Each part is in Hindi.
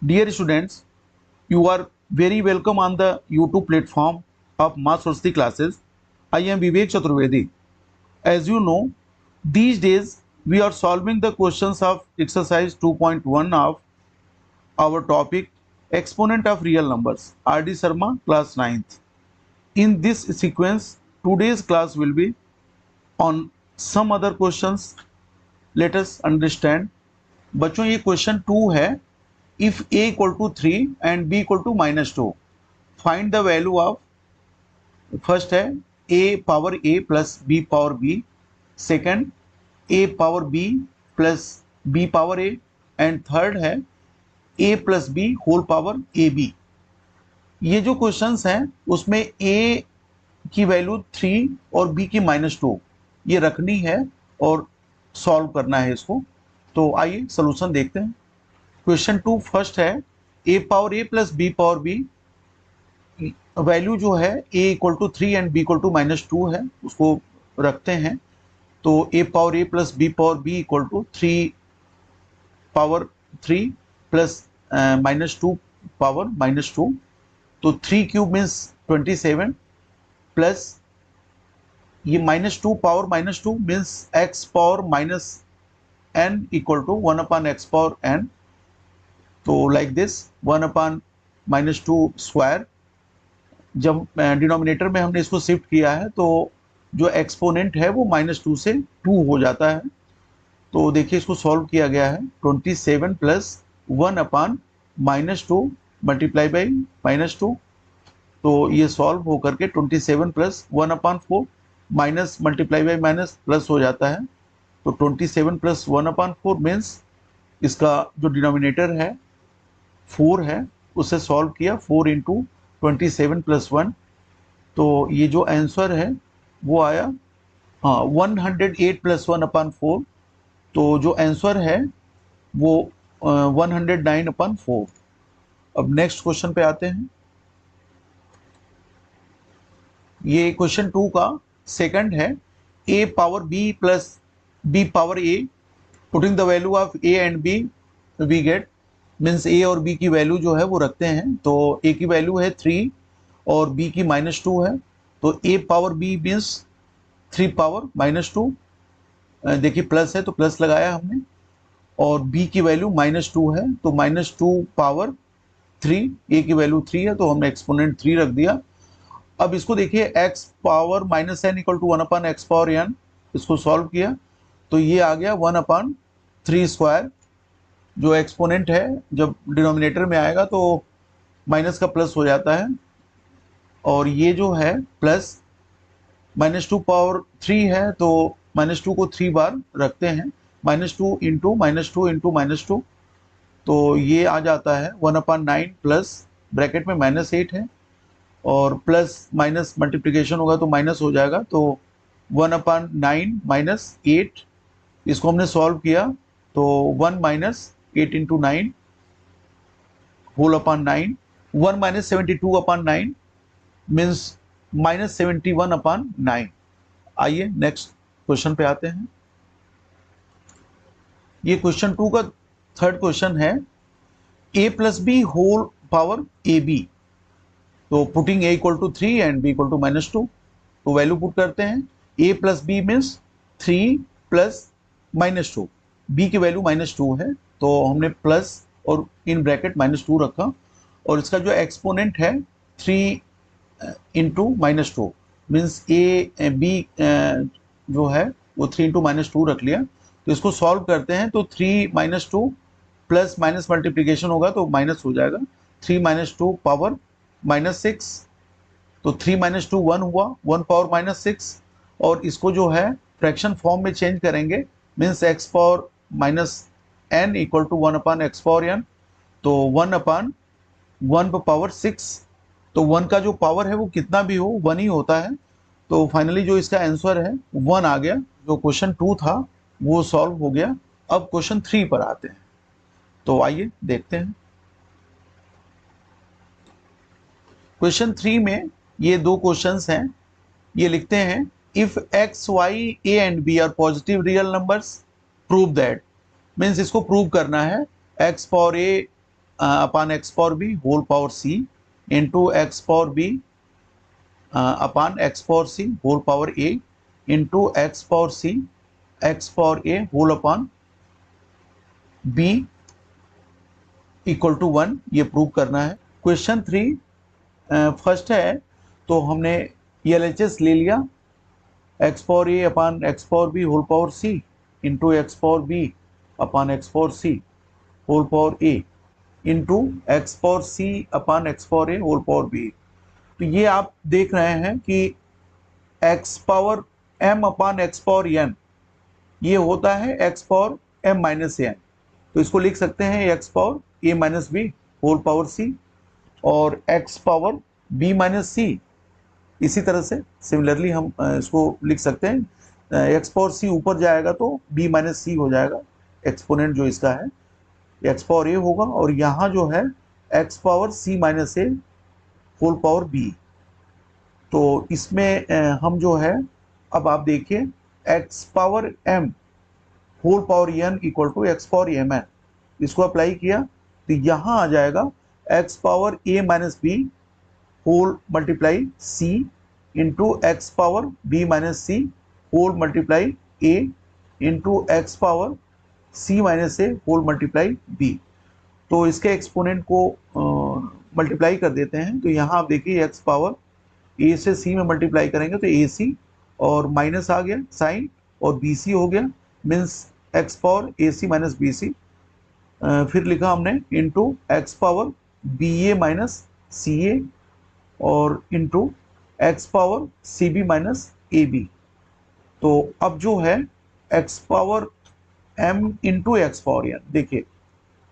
Dear students, you are very welcome on the YouTube platform of Math Saraswati classes. I am Vivek Chaturvedi. As you know, these days we are solving the questions of exercise 2.1 of our topic exponent of real numbers. R.D. Sharma, class 9th. In this sequence, today's class will be on some other questions. Let us understand. बच्चों ये क्वेश्चन 2 है. If a equal to 3 and b equal to -2, find the value of, first है a power a plus b power b, second a power b plus b power a, and third है a plus b whole power a b. ये जो क्वेश्चंस हैं उसमें a की वैल्यू 3 और b की -2 ये रखनी है और सॉल्व करना है इसको. तो आइए सोल्यूशन देखते हैं. क्वेश्चन 2 फर्स्ट है a power a plus b power b, value जो है a equal to 3 and b equal to -2 है, उसको रखते हैं. तो a power a plus b power b equal to 3 power 3 plus -2 power -2. तो 3 क्यूब मीन्स 27 प्लस ये -2 power -2 means x power -n equal to 1 upon x power n. तो लाइक दिस 1 अपॉन -2 स्क्वायर. जब डिनोमिनेटर में हमने इसको शिफ्ट किया है तो जो एक्सपोनेंट है वो -2 से 2 हो जाता है. तो देखिए इसको सॉल्व किया गया है. 27 प्लस 1 अपॉन -2 मल्टीप्लाई बाई -2. तो ये सॉल्व होकर के 27 plus 1 upon 4 minus multiply by minus plus हो जाता है. तो 27 प्लस 1 अपॉन 4 मीन्स इसका जो डिनोमिनेटर है 4 है, उससे सॉल्व किया 4 इंटू 27 प्लस 1. तो ये जो आंसर है वो आया 108 प्लस 1 अपॉन 4. तो जो आंसर है वो 109 अपॉन 4. अब नेक्स्ट क्वेश्चन पे आते हैं. ये क्वेश्चन 2 का सेकंड है a power b plus b power a, putting the value of a and b we get, means a और b की वैल्यू जो है वो रखते हैं. तो a की वैल्यू है 3 और b की -2 है. तो a power b means 3 power -2. देखिए प्लस है तो प्लस लगाया हमने, और b की वैल्यू -2 है तो -2 पावर 3. a की वैल्यू 3 है तो हमने एक्सपोनेंट 3 रख दिया. अब इसको देखिए x power -n equal to 1 upon x power n, इसको सॉल्व किया तो ये आ गया 1 अपॉन 3 स्क्वायर. जो एक्सपोनेंट है जब डिनोमिनेटर में आएगा तो माइनस का प्लस हो जाता है, और ये जो है प्लस -2 पावर 3 है तो -2 को 3 बार रखते हैं. -2 इंटू -2 इंटू -2, तो ये आ जाता है 1 अपॉन 9 प्लस ब्रैकेट में -8 है, और प्लस माइनस मल्टीप्लिकेशन होगा तो माइनस हो जाएगा. तो 1 अपॉन 9 -8, इसको हमने सॉल्व किया तो 1 - 8 into 9 whole upon 9. 1 - 72 upon 9 means -71 upon 9. आइए नेक्स्ट क्वेश्चन पे आते हैं. ये क्वेश्चन 2 का थर्ड क्वेश्चन है a plus b whole power a B. तो putting a equal to 3 and b equal to -2. तो वैल्यू पुट करते हैं. a plus b means 3 plus -2, b की वैल्यू -2 है तो हमने प्लस और इन ब्रैकेट -2 रखा, और इसका जो एक्सपोनेंट है 3 इंटू -2 मीन्स a b जो है वो 3 इंटू -2 रख लिया. तो इसको सॉल्व करते हैं तो 3 - 2 प्लस माइनस मल्टीप्लिकेशन होगा तो माइनस हो जाएगा. 3 - 2 पावर -6. तो 3 - 2 1 हुआ, 1 पावर -6, और इसको जो है फ्रैक्शन फॉर्म में चेंज करेंगे means x power -n equal to 1 upon x power n. तो 1 अपॉन 1 पावर 6. तो 1 का जो पावर है वो कितना भी हो 1 ही होता है. तो फाइनली जो इसका आंसर है 1 आ गया. जो क्वेश्चन 2 था वो सॉल्व हो गया. अब क्वेश्चन 3 पर आते हैं. तो आइए देखते हैं. क्वेश्चन 3 में ये दो क्वेश्चंस हैं. ये लिखते हैं if x, y, a and b are positive real numbers prove that. Means इसको प्रूव करना है x power a upon x power B whole power C into x power B upon x power C whole power A into x power A whole upon B equal to 1, ये प्रूव करना है। क्वेश्चन 3 फर्स्ट है, तो हमने एलएचएस ले लिया, x power a upon x power B whole power C into x power B upon x power C whole power A into x power c upon x power A whole power b. तो ये आप देख रहे हैं कि x power m upon x power n ये होता है x power m minus n, तो इसको लिख सकते हैं एक्स पावर ए माइनस बी होल पावर सी, और एक्स पावर बी माइनस सी इसी तरह से सिमिलरली हम इसको लिख सकते हैं। एक्स पावर सी ऊपर जाएगा तो बी माइनस सी हो जाएगा, एक्सपोनेंट जो इसका है एक्स पावर ए होगा, और यहाँ जो है x power c minus a whole power b. तो इसमें हम जो है, अब आप देखिए x power m whole power n equal to x power m n, इसको अप्लाई किया तो यहाँ आ जाएगा x power A minus b whole multiply c into x power B minus c whole multiply a into x power c minus a whole multiply b. तो इसके एक्सपोनेंट को मल्टीप्लाई कर देते हैं, तो यहाँ आप देखिए एक्स पावर ए से सी में मल्टीप्लाई करेंगे तो ए सी और माइनस आ गया साइन और बी सी हो गया, मीन्स एक्स पावर ए सी माइनस बी सी। फिर लिखा हमने इंटू एक्स पावर बी ए माइनस सी ए और into x power C B minus A B. तो अब जो है x power M into x power N, देखिए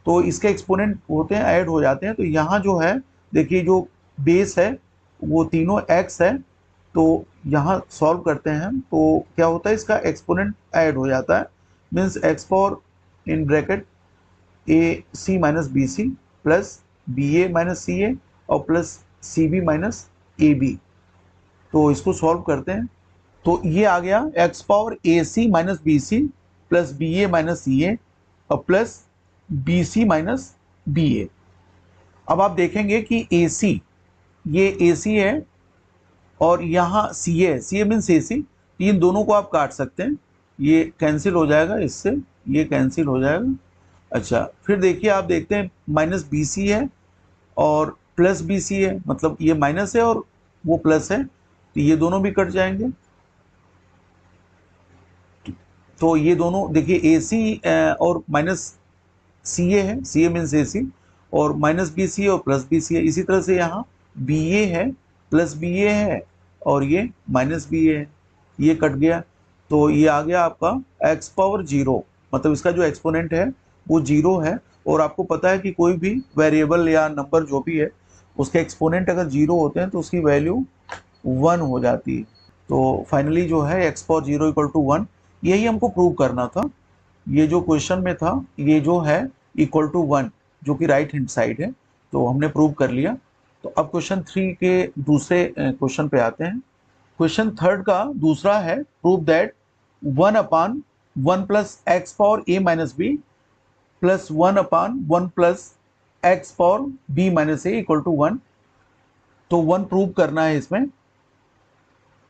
तो इसके एक्सपोनेंट होते हैं ऐड हो जाते हैं, तो यहाँ जो है देखिए जो बेस है वो तीनों एक्स है, तो यहाँ सॉल्व करते हैं तो क्या होता है इसका एक्सपोनेंट ऐड हो जाता है, means x power in bracket a C minus B c plus b A minus सी ए और plus c B minus A B. तो इसको सॉल्व करते हैं तो ये आ गया एक्स पावर ए सी minus B c plus b ए माइनस सी ए और plus b c minus b a. अब आप देखेंगे कि ए सी, ये ए सी है और यहाँ सी ए, सी ए मीन्स ए सी, इन दोनों को आप काट सकते हैं, ये कैंसिल हो जाएगा, इससे ये कैंसिल हो जाएगा। अच्छा फिर देखिए आप देखते हैं माइनस बी सी है और प्लस बी सी है, मतलब ये माइनस है और वो प्लस है, तो ये दोनों भी कट जाएंगे। तो ये दोनों देखिए ए सी और माइनस सी ए है, सी ए मीन्स ए सी, और माइनस बी सी और प्लस बी सी है। इसी तरह से यहाँ बी ए है प्लस बी ए है और ये माइनस बी ए है, ये कट गया, तो ये आ गया आपका एक्स पावर जीरो, मतलब इसका जो एक्सपोनेंट है वो जीरो है। और आपको पता है कि कोई भी वेरिएबल या नंबर जो भी है उसके एक्सपोनेंट अगर जीरो होते हैं तो उसकी वैल्यू 1 हो जाती है। तो फाइनली जो है x power zero equal to 1, यही हमको प्रूव करना था। ये जो क्वेश्चन में था ये जो है इक्वल टू 1 जो कि राइट हैंड साइड है, तो हमने प्रूव कर लिया। तो अब क्वेश्चन 3 के दूसरे क्वेश्चन पे आते हैं। क्वेश्चन 3 का दूसरा है prove that 1 upon 1 plus x power A minus B plus 1 upon 1 plus x power B minus A equal to 1। तो 1 प्रूव करना है इसमें।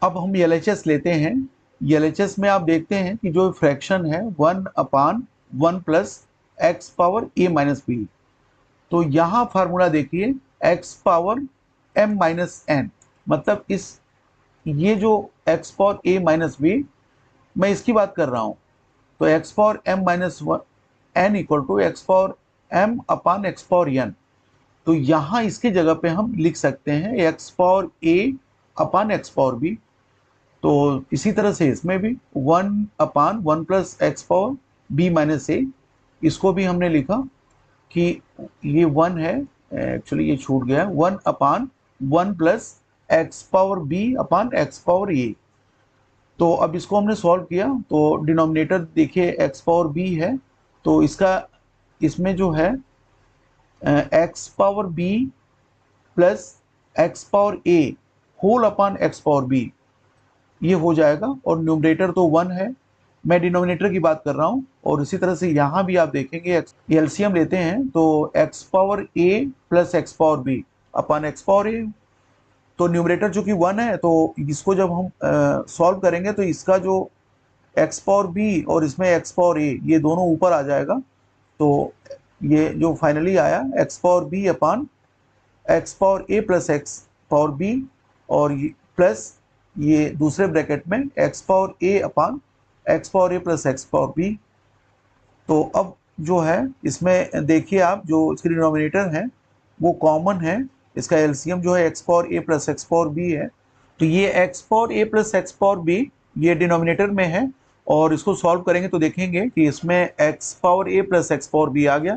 अब हम एलएचएस लेते हैं। एलएचएस में आप देखते हैं कि जो फ्रैक्शन है 1 अपान 1 प्लस एक्स पावर ए माइनस बी, तो यहाँ फार्मूला देखिए x power m minus n, मतलब इस ये जो एक्स पावर ए माइनस बी मैं इसकी बात कर रहा हूँ, तो x power m minus n equal to x power m upon x power n. तो यहाँ इसकी जगह पे हम लिख सकते हैं x power a upon x power b. तो इसी तरह से इसमें भी 1 upon 1 plus x power B minus a, इसको भी हमने लिखा कि ये 1 है, एक्चुअली ये छूट गया, 1 upon 1 plus x power B अपान एक्स पावर ए। तो अब इसको हमने सॉल्व किया तो डिनोमिनेटर देखिए एक्स पावर बी है, तो इसका इसमें जो है x power b plus x power ए whole upon x power b ये हो जाएगा, और न्यूमरेटर तो 1 है मैं डिनोमिनेटर की बात कर रहा हूँ। और इसी तरह से यहाँ भी आप देखेंगे एलसीएम लेते हैं तो एक्स पावर ए प्लस एक्स पावर बी अपन एक्स पावर ए, तो न्यूमरेटर जो कि 1 है तो इसको जब हम सॉल्व करेंगे तो इसका जो एक्स पावर बी और इसमें एक्स पावर ए ये दोनों ऊपर आ जाएगा। तो ये जो फाइनली आया एक्स पावर बी अपान एक्स पावर ए प्लस एक्स पावर बी और प्लस ये दूसरे ब्रैकेट में x power a upon x power A plus x power b. तो अब जो है इसमें देखिए आप जो इसके डिनोमिनेटर है वो कॉमन है, इसका एलसीएम जो है एक्स पावर ए प्लस एक्स पावर बी है। तो ये एक्स पावर ए प्लस एक्स पावर बी ये डिनोमिनेटर में है और इसको सॉल्व करेंगे तो देखेंगे कि इसमें एक्स पावर ए प्लस एक्स पावर बी आ गया।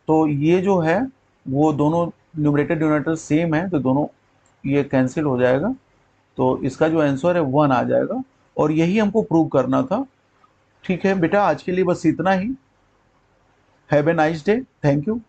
तो ये जो है वो दोनों न्यूमरेटर डिनोमिनेटर सेम है तो दोनों ये कैंसिल हो जाएगा। तो इसका जो आंसर है 1 आ जाएगा और यही हमको प्रूव करना था। ठीक है बेटा, आज के लिए बस इतना ही। Have a nice day, thank you.